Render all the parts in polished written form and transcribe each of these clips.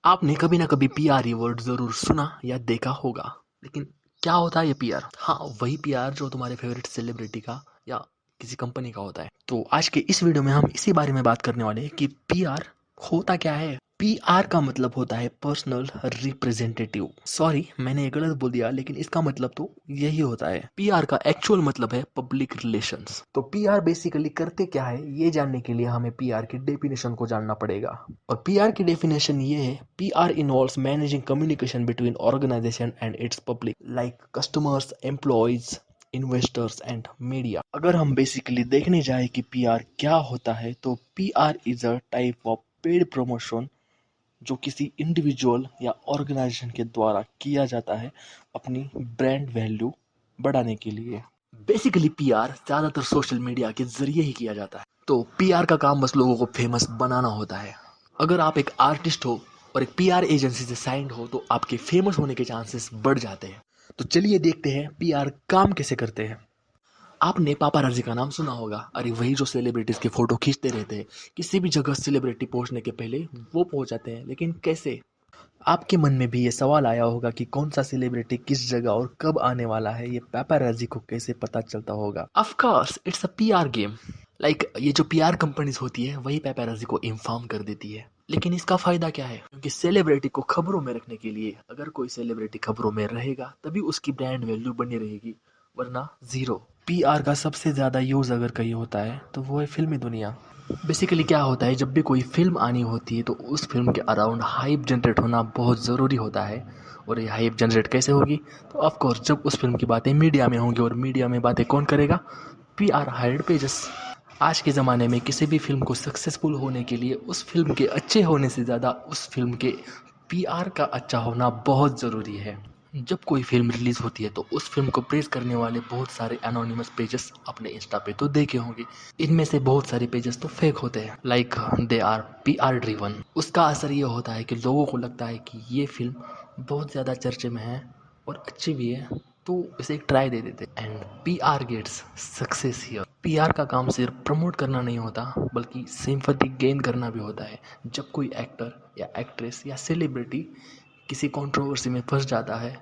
आपने कभी ना कभी पीआर ये वर्ड जरूर सुना या देखा होगा, लेकिन क्या होता है ये पीआर? हाँ, वही पीआर जो तुम्हारे फेवरेट सेलिब्रिटी का या किसी कंपनी का होता है। तो आज के इस वीडियो में हम इसी बारे में बात करने वाले हैं कि पीआर होता क्या है। पीआर का मतलब होता है पर्सनल रिप्रेजेंटेटिव। सॉरी, मैंने ये गलत बोल दिया, लेकिन इसका मतलब तो यही होता है। पीआर का एक्चुअल मतलब है पब्लिक रिलेशंस। तो पीआर बेसिकली करते क्या है, ये जानने के लिए हमें पीआर की डेफिनेशन को जानना पड़ेगा। और पीआर की डेफिनेशन ये है: PR involves managing communication between organization and its public like customers, employees, investors and media. अगर हम बेसिकली देखने जाए कि पीआर क्या होता है, तो PR is a type of paid promotion जो किसी इंडिविजुअल या ऑर्गेनाइजेशन के द्वारा किया जाता है अपनी ब्रांड वैल्यू बढ़ाने के लिए। बेसिकली पीआर ज्यादातर सोशल मीडिया के जरिए ही किया जाता है। तो पीआर का काम बस लोगों को फेमस बनाना होता है। अगर आप एक आर्टिस्ट हो और एक पीआर एजेंसी से साइंड हो, तो आपके फेमस होने के चांसेस बढ़ जाते हैं। तो चलिए देखते हैं पीआर काम कैसे करते हैं। आपने पापाराजी का नाम सुना होगा। अरे, वही जो सेलिब्रिटीज के फोटो खींचते रहते हैं। किसी भी जगह सेलिब्रिटी पहुंचने के पहले वो पहुंच जाते हैं, लेकिन कैसे? आपके मन में भी ये सवाल आया होगा कि कौन सा सेलिब्रिटी किस जगह और कब आने वाला है, ये पापाराजी को कैसे पता चलता होगा? Of course it's a PR game. Like ये जो पीआर कंपनीज होती है वही पापाराजी को इन्फॉर्म कर देती है। लेकिन इसका फायदा क्या है? क्योंकि सेलिब्रिटी को खबरों में रखने के लिए, अगर कोई सेलिब्रिटी खबरों में रहेगा तभी उसकी ब्रांड वैल्यू बनी रहेगी, वरना जीरो। पीआर का सबसे ज्यादा यूज अगर कहीं होता है तो वो है फिल्मी दुनिया। बेसिकली क्या होता है, जब भी कोई फिल्म आनी होती है तो उस फिल्म के अराउंड हाइप जनरेट होना बहुत ज़रूरी होता है। और ये हाइप जनरेट कैसे होगी? तो ऑफ कोर्स जब उस फिल्म की बातें मीडिया में होंगी, और मीडिया में बातें कौन करेगा? PR hired pages. आज के ज़माने में किसी भी फिल्म को सक्सेसफुल होने के लिए उस फिल्म के अच्छे होने से ज़्यादा उस फिल्म के पीआर का अच्छा होना बहुत ज़रूरी है। जब कोई फिल्म रिलीज होती है तो उस फिल्म को प्रेज करने वाले बहुत सारे एनोनिमस पेजेस अपने इंस्टा पे तो देखे होंगे। इनमें से बहुत सारे पेजेस तो फेक होते हैं, like they are PR driven. उसका असर ये होता है कि लोगों को लगता है कि ये फिल्म बहुत ज़्यादा चर्चे में है और अच्छी भी है, तो इसे एक ट्राई दे देते। And PR gets success here. PR का काम सिर्फ प्रमोट करना नहीं होता, बल्कि सिंपैथी गेन करना भी होता है। जब कोई एक्टर या एक्ट्रेस या सेलिब्रिटी किसी कंट्रोवर्सी में फंस जाता है,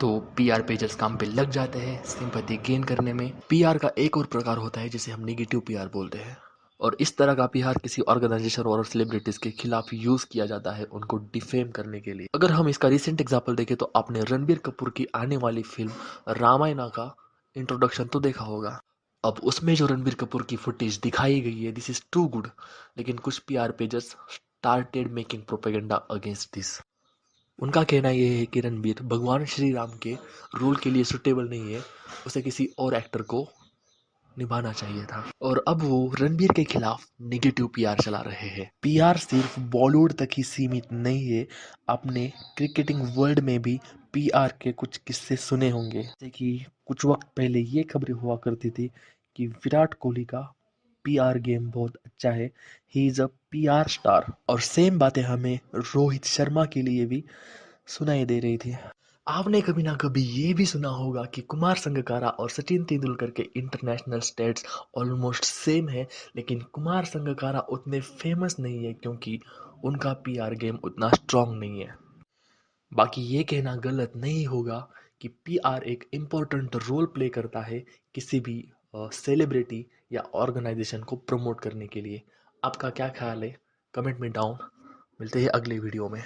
तो पीआर पेजेस काम पे लग जाते हैं सिंपैथी गेन करने में। पीआर का एक और प्रकार होता है जिसे हम नेगेटिव पीआर बोलते हैं। और इस तरह का पीआर किसी ऑर्गेनाइजेशन और सेलिब्रिटीज के खिलाफ यूज किया जाता है उनको डिफेम करने के लिए। अगर हम इसका रिसेंट एग्जांपल देखें तो आपने रणबीर कपूर की आने वाली फिल्म रामायणा का इंट्रोडक्शन तो देखा होगा। अब उसमें जो रणबीर कपूर की फुटेज दिखाई गई है, दिस इज टू गुड। लेकिन कुछ PR pages started making propaganda against this. उनका कहना यह है कि रणबीर भगवान श्री राम के रोल के लिए सुटेबल नहीं है, उसे किसी और एक्टर को निभाना चाहिए था। और अब वो रणबीर के खिलाफ नेगेटिव पीआर चला रहे हैं। पीआर सिर्फ बॉलीवुड तक ही सीमित नहीं है। आपने क्रिकेटिंग वर्ल्ड में भी पीआर के कुछ किस्से सुने होंगे, जैसे कि कुछ वक्त पहले ये खबरें हुआ करती थी कि विराट कोहली का पीआर गेम बहुत अच्छा है, he is a PR star. और सेम बातें हमें रोहित शर्मा के लिए भी सुनाई दे रही थी। आपने कभी ना कभी ये भी सुना होगा कि कुमार संगकारा और सचिन तेंदुलकर के इंटरनेशनल स्टेट्स ऑलमोस्ट सेम है, लेकिन कुमार संगकारा उतने फेमस नहीं है क्योंकि उनका पीआर गेम उतना स्ट्रांग नहीं है। बाकी ये कहना गलत नहीं होगा कि पीआर एक इम्पोर्टेंट रोल प्ले करता है किसी भी सेलिब्रिटी या ऑर्गेनाइजेशन को प्रमोट करने के लिए। आपका क्या ख्याल है? कमेंट में डाउन। मिलते हैं अगले वीडियो में।